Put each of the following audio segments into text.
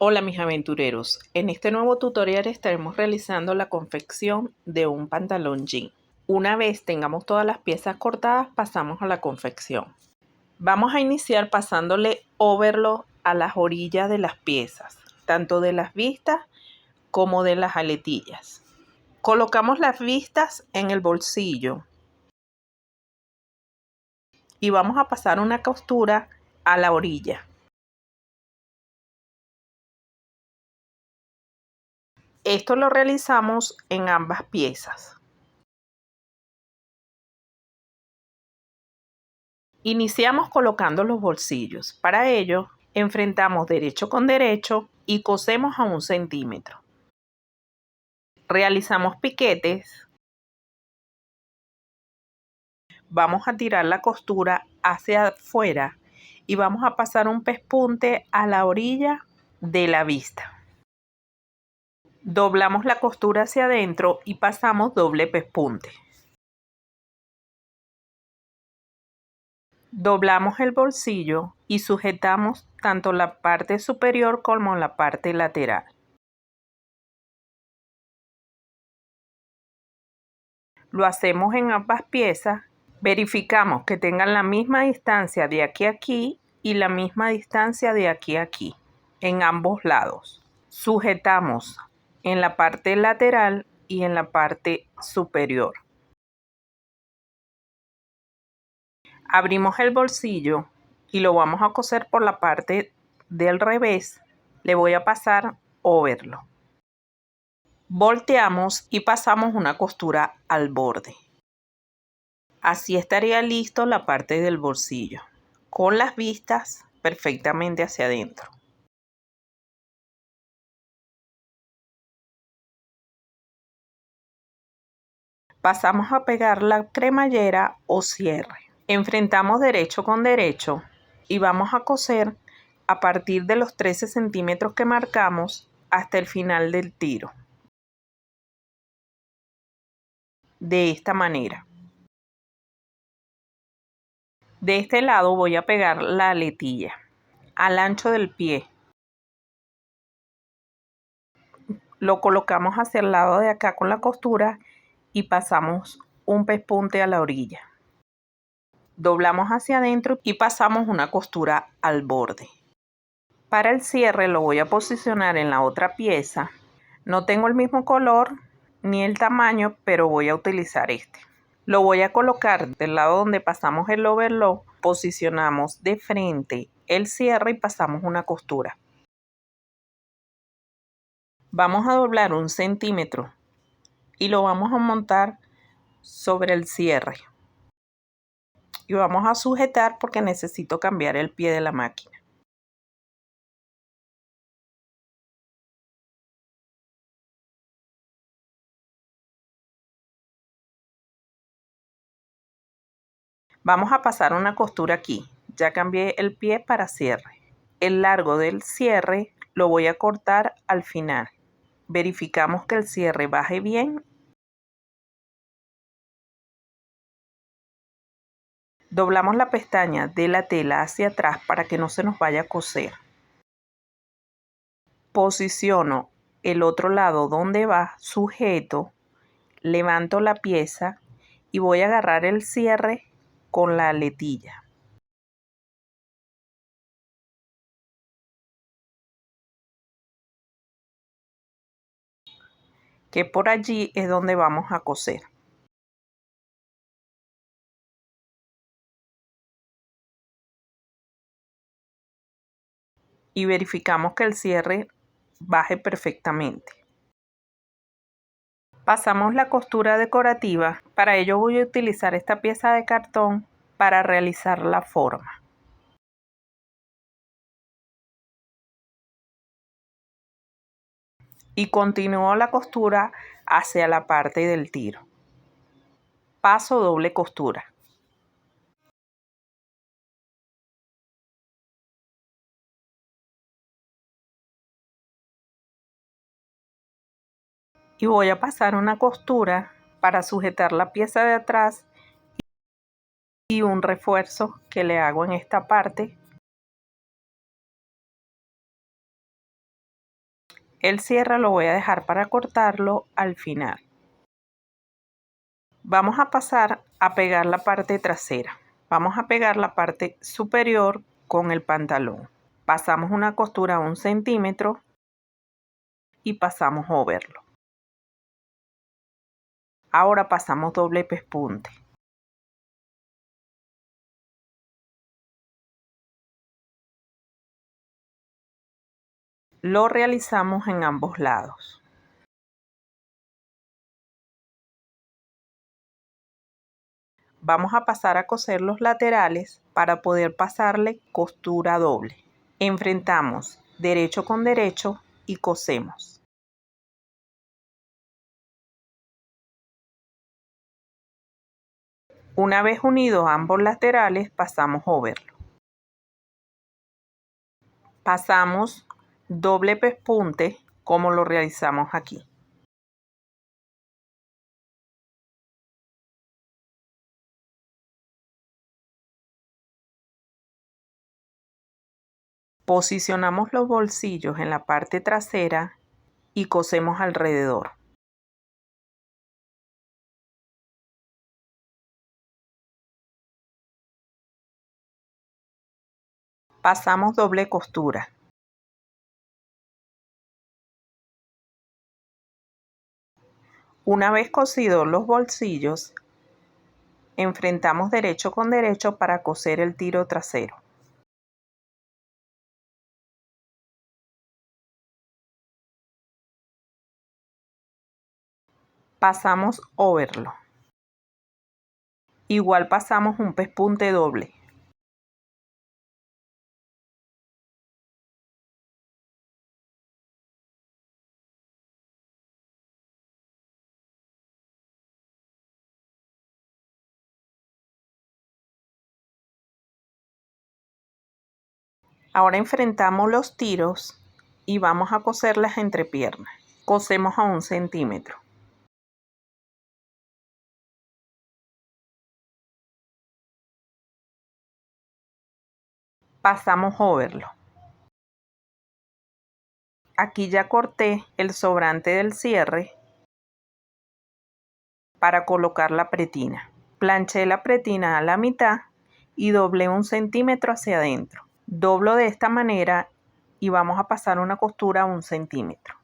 Hola mis aventureros, en este nuevo tutorial estaremos realizando la confección de un pantalón jean. Una vez tengamos todas las piezas cortadas, pasamos a la confección. Vamos a iniciar pasándole overlock a las orillas de las piezas, tanto de las vistas como de las aletillas. Colocamos las vistas en el bolsillo y vamos a pasar una costura a la orilla. Esto lo realizamos en ambas piezas. Iniciamos colocando los bolsillos. Para ello, enfrentamos derecho con derecho y cosemos a 1 centímetro. Realizamos piquetes. Vamos a tirar la costura hacia afuera y vamos a pasar un pespunte a la orilla de la vista. Doblamos la costura hacia adentro y pasamos doble pespunte. Doblamos el bolsillo y sujetamos tanto la parte superior como la parte lateral. Lo hacemos en ambas piezas. Verificamos que tengan la misma distancia de aquí a aquí y la misma distancia de aquí a aquí, en ambos lados. Sujetamos en la parte lateral y en la parte superior. Abrimos el bolsillo y lo vamos a coser por la parte del revés. Le voy a pasar overlock. Volteamos y pasamos una costura al borde. Así estaría listo la parte del bolsillo, con las vistas perfectamente hacia adentro. Pasamos a pegar la cremallera o cierre. Enfrentamos derecho con derecho y vamos a coser a partir de los 13 centímetros que marcamos hasta el final del tiro. De esta manera. De este lado voy a pegar la aletilla al ancho del pie. Lo colocamos hacia el lado de acá con la costura y pasamos un pespunte a la orilla. Doblamos hacia adentro y pasamos una costura al borde. Para el cierre lo voy a posicionar en la otra pieza. No tengo el mismo color ni el tamaño, pero voy a utilizar este. Lo voy a colocar del lado donde pasamos el overlock. Posicionamos de frente el cierre y pasamos una costura. Vamos a doblar 1 centímetro y lo vamos a montar sobre el cierre. Y vamos a sujetar porque necesito cambiar el pie de la máquina. Vamos a pasar una costura aquí. Ya cambié el pie para cierre. El largo del cierre lo voy a cortar al final. Verificamos que el cierre baje bien. Doblamos la pestaña de la tela hacia atrás para que no se nos vaya a coser. Posiciono el otro lado donde va, sujeto, levanto la pieza y voy a agarrar el cierre con la aletilla. Que por allí es donde vamos a coser. Y verificamos que el cierre baje perfectamente. Pasamos la costura decorativa. Para ello voy a utilizar esta pieza de cartón para realizar la forma. Y continúo la costura hacia la parte del tiro. Paso doble costura. Y voy a pasar una costura para sujetar la pieza de atrás y un refuerzo que le hago en esta parte El cierre lo voy a dejar para cortarlo al final. Vamos a pasar a pegar la parte trasera. Vamos a pegar la parte superior con el pantalón. Pasamos una costura a 1 centímetro y pasamos overlock. Ahora pasamos doble pespunte. Lo realizamos en ambos lados. Vamos a pasar a coser los laterales para poder pasarle costura doble. Enfrentamos derecho con derecho y cosemos. Una vez unidos ambos laterales, pasamos overlock. Pasamos doble pespunte como lo realizamos aquí. Posicionamos los bolsillos en la parte trasera y cosemos alrededor. Pasamos doble costura. Una vez cosidos los bolsillos, enfrentamos derecho con derecho para coser el tiro trasero. Pasamos overlock. Igual pasamos un pespunte doble. Ahora enfrentamos los tiros y vamos a coser las entrepiernas. Cosemos a 1 centímetro. Pasamos overlock. Aquí ya corté el sobrante del cierre para colocar la pretina. Planché la pretina a la mitad y doblé 1 centímetro hacia adentro. Doblo de esta manera y vamos a pasar una costura a 1 centímetro.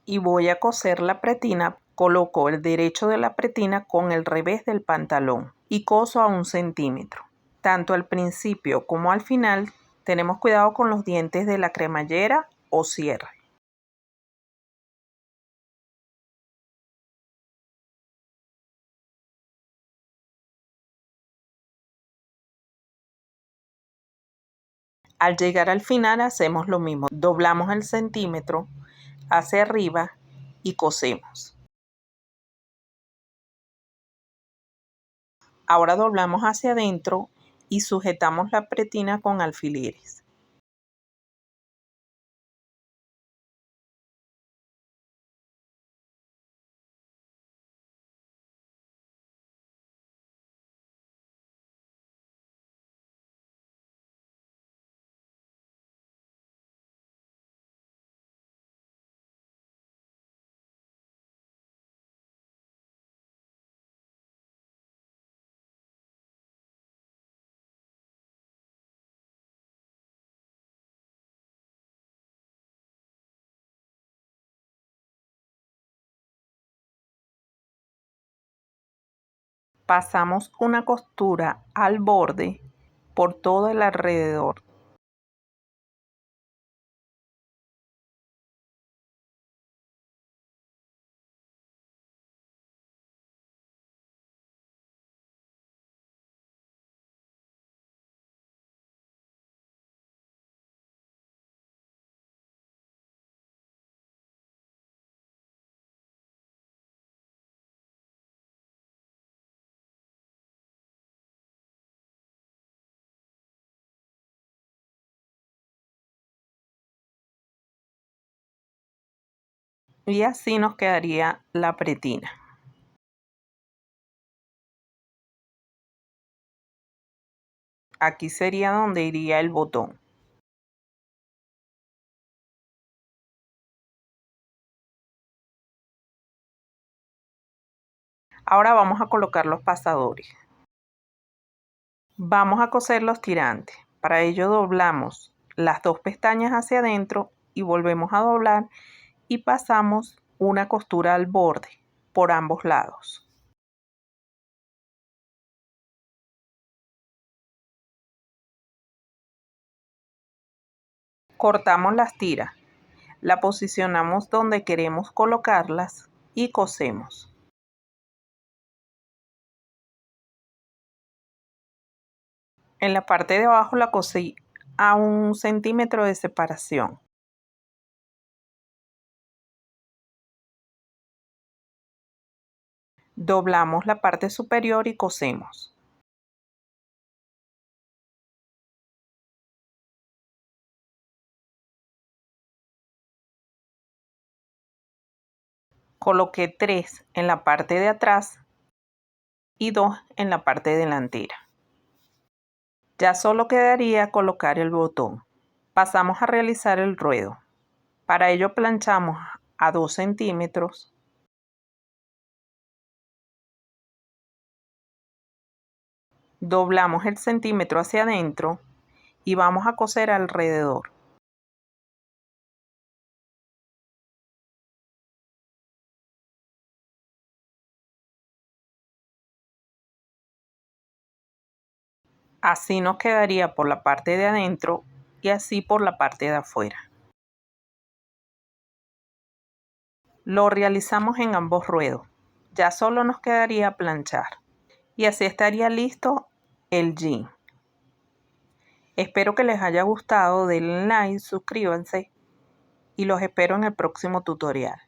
Y voy a coser la pretina. Coloco el derecho de la pretina con el revés del pantalón y coso a 1 centímetro. Tanto al principio como al final tenemos cuidado con los dientes de la cremallera o cierre. Al llegar al final hacemos lo mismo, doblamos el centímetro hacia arriba y cosemos. Ahora doblamos hacia adentro y sujetamos la pretina con alfileres. Pasamos una costura al borde por todo el alrededor. Y así nos quedaría la pretina. Aquí sería donde iría el botón. Ahora vamos a colocar los pasadores. Vamos a coser los tirantes. Para ello doblamos las dos pestañas hacia adentro y volvemos a doblar y pasamos una costura al borde por ambos lados. Cortamos las tiras, la posicionamos donde queremos colocarlas y cosemos. En la parte de abajo la cosí a 1 centímetro de separación. Doblamos la parte superior y cosemos. Coloqué 3 en la parte de atrás y 2 en la parte delantera. Ya solo quedaría colocar el botón. Pasamos a realizar el ruedo. Para ello planchamos a 2 centímetros. Doblamos el centímetro hacia adentro y vamos a coser alrededor. Así nos quedaría por la parte de adentro y así por la parte de afuera. Lo realizamos en ambos ruedos. Ya solo nos quedaría planchar. Y así estaría listo el jean. Espero que les haya gustado, denle like, suscríbanse y los espero en el próximo tutorial.